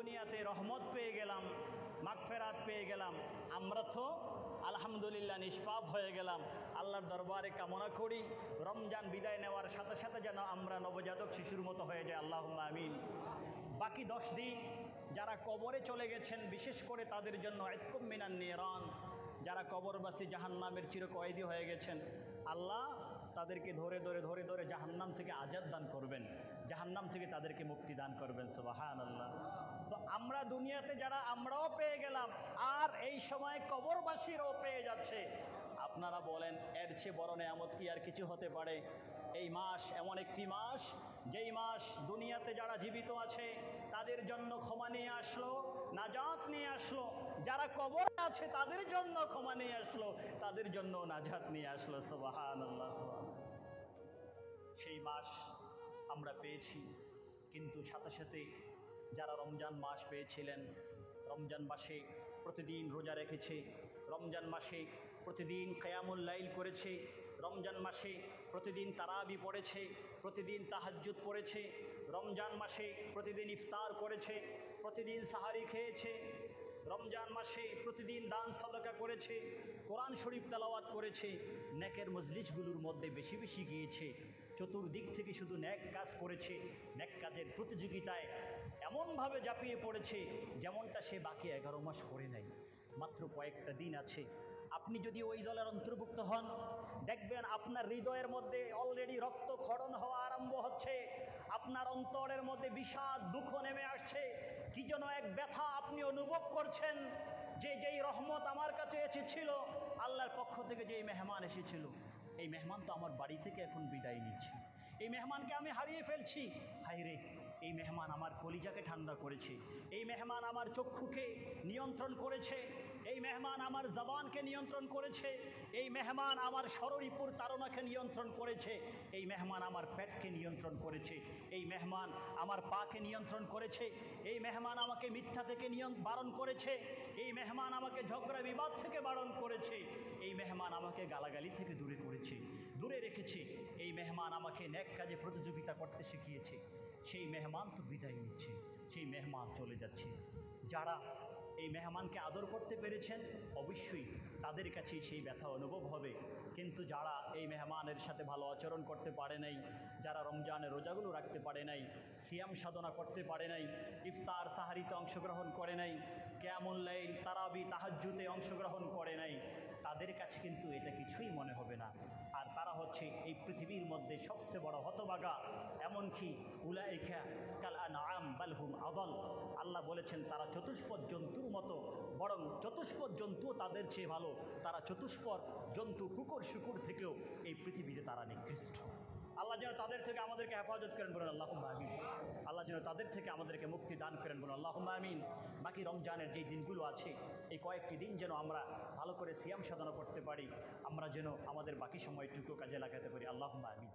দুনিয়াতে রহমত পেয়ে গেলাম, মাগফিরাত পেয়ে গেলাম, আমরা তো আলহামদুলিল্লাহ নিষ্পাপ হয়ে গেলাম। আল্লাহর দরবারে কামনা করি রমজান বিদায় নেওয়ার সাথে সাথে যেন আমরা নবজাতক শিশুর মতো হয়ে যাই, আল্লাহুম্মা আমিন। বাকি 10 দিন যারা কবরে চলে গেছেন, বিশেষ করে তাদের জন্য ইতকুম মিনান নিরান, যারা কবরবাসী জাহান্নামের চিরকয়েদি হয়ে গেছেন, আল্লাহ তাদেরকে ধরে ধরে ধরে ধরে জাহান্নাম থেকে আজাদ দান করবেন, জাহান্নাম থেকে তাদেরকে মুক্তি দান করবেন, সুবহানাল্লাহ। তো আমরা দুনিয়াতে যারা আমরাও পেয়ে গেলাম, আর এই সময় কবরবাসীরাও পেয়ে যাচ্ছে। আপনারা বলেন এর চেয়ে বড় নেয়ামত কি আর কিছু হতে পারে? এই মাস এমন একটি মাস, যেই মাস দুনিয়াতে যারা জীবিত আছে তাদের জন্য ক্ষমা নিয়ে আসলো, নাজাত নিয়ে আসলো, যারা কবরে আছে তাদের জন্য ক্ষমা নিয়ে আসলো, তাদের জন্য নাজাত নিয়ে আসলো, সুবহানাল্লাহ সুবহানাল্লাহ। সেই মাস আমরা পেয়েছি, কিন্তু সাথে সাথে যারা রমজান মাস পেয়েছিলেন, রমজান মাসে প্রতিদিন রোজা রেখেছে, রমজান মাসে প্রতিদিন কিয়ামুল লাইল করেছে, রমজান মাসে প্রতিদিন তারাবি পড়েছে, প্রতিদিন তাহাজ্জুদ পড়েছে, রমজান মাসে প্রতিদিন ইফতার করেছে, প্রতিদিন সাহারি খেয়েছে, রমজান মাসে প্রতিদিন দান সাদাকা করেছে, কোরআন শরীফ তেলাওয়াত করেছে, নেকের মজলিসগুলোর মধ্যে বেশি বেশি গিয়েছে, চতুর্দিক থেকে শুধু নেক কাজ করেছে, নেক কাজের প্রতিযোগিতায় এমনভাবে ঝাঁপিয়ে পড়েছে যেমনটা সে বাকি 11 মাস করে নাই। মাত্র কয়েকটা দিন আছে। আপনি যদি ওই দলের অন্তর্ভুক্ত হন, দেখবেন আপনার হৃদয়ের মধ্যে অলরেডি রক্তক্ষরণ হওয়া আরম্ভ হচ্ছে, আপনার অন্তরের মধ্যে বিষাদ দুঃখ নেমে আসছে, কি যেন এক ব্যথা আপনি অনুভব করছেন যে যেই রহমত আমার কাছে এসেছিল, আল্লাহর পক্ষ থেকে যেই মেহমান এসেছিল, এই মেহমান তো আমার বাড়ি থেকে এখন বিদায় নিচ্ছে, এই মেহমানকে আমি হারিয়ে ফেলছি। হায়রে, এই মেহমান আমার কলিজাকে ঠান্ডা করেছে, এই মেহমান আমার চক্ষুকে নিয়ন্ত্রণ করেছে, এই মেহমান আমার জবানকে নিয়ন্ত্রণ করেছে, এই মেহমান আমার শরীরপুর তাড়নাকে নিয়ন্ত্রণ করেছে, এই মেহমান আমার পেটকে নিয়ন্ত্রণ করেছে, এই মেহমান আমার পাকে নিয়ন্ত্রণ করেছে, এই মেহমান আমাকে মিথ্যা থেকে বারণ করেছে, এই মেহমান আমাকে ঝগড়া বিবাদ থেকে বারণ করেছে, এই মেহমান আমাকে গালাগালি থেকে দূরে রেখেছে, এই মেহমান আমাকে নেক কাজে প্রতিযোগিতা করতে শিখিয়েছে। সেই মেহমান তো বিদায় নিচ্ছে, সেই মেহমান চলে যাচ্ছে। যারা এই মেহমানকে আদর করতে পেরেছেন অবশ্যই তাদের কাছেই সেই ব্যথা অনুভব হবে, কিন্তু যারা এই মেহমানের সাথে ভালো আচরণ করতে পারে নাই, যারা রমজানের রোজাগুলো রাখতে পারে নাই, সিয়াম সাধনা করতে পারে নাই, ইফতার সাহারিতে অংশগ্রহণ করে নাই, কিয়ামুল লাইল তারাবি তাহাজ্জুদে অংশগ্রহণ করে নাই, তাদের কাছে কিন্তু এটা কিছুই মনে হবে না। আর তারা হচ্ছে এই পৃথিবীর মধ্যে সবচেয়ে বড় হতভাগা, এমনকি উলাইকা কাল আনআম বাল হুম আদাল। আল্লাহ বলেছেন তারা চতুষ্পদ জন্তুর মতো, বরং চতুষ্পদ জন্তু তাদের চেয়ে ভালো, তারা চতুষ্পদ জন্তু কুকুর শুকুর থেকেও এই পৃথিবীতে তারা নিকৃষ্ট। আল্লাহ যেন তাদের থেকে আমাদেরকে হেফাজত করেন, বলুন আল্লাহুম্মা আমিন। আল্লাহ যেন তাদের থেকে আমাদেরকে মুক্তি দান করেন, বলুন আল্লাহুম্মা আমিন। বাকি রমজানের যে দিনগুলো আছে, এই কয়েকটি দিন যেন আমরা ভালো করে সিয়াম সাধনা করতে পারি, আমরা যেন আমাদের বাকি সময়টুকু কাজে লাগাতে পারি, আল্লাহুম্মা আমিন।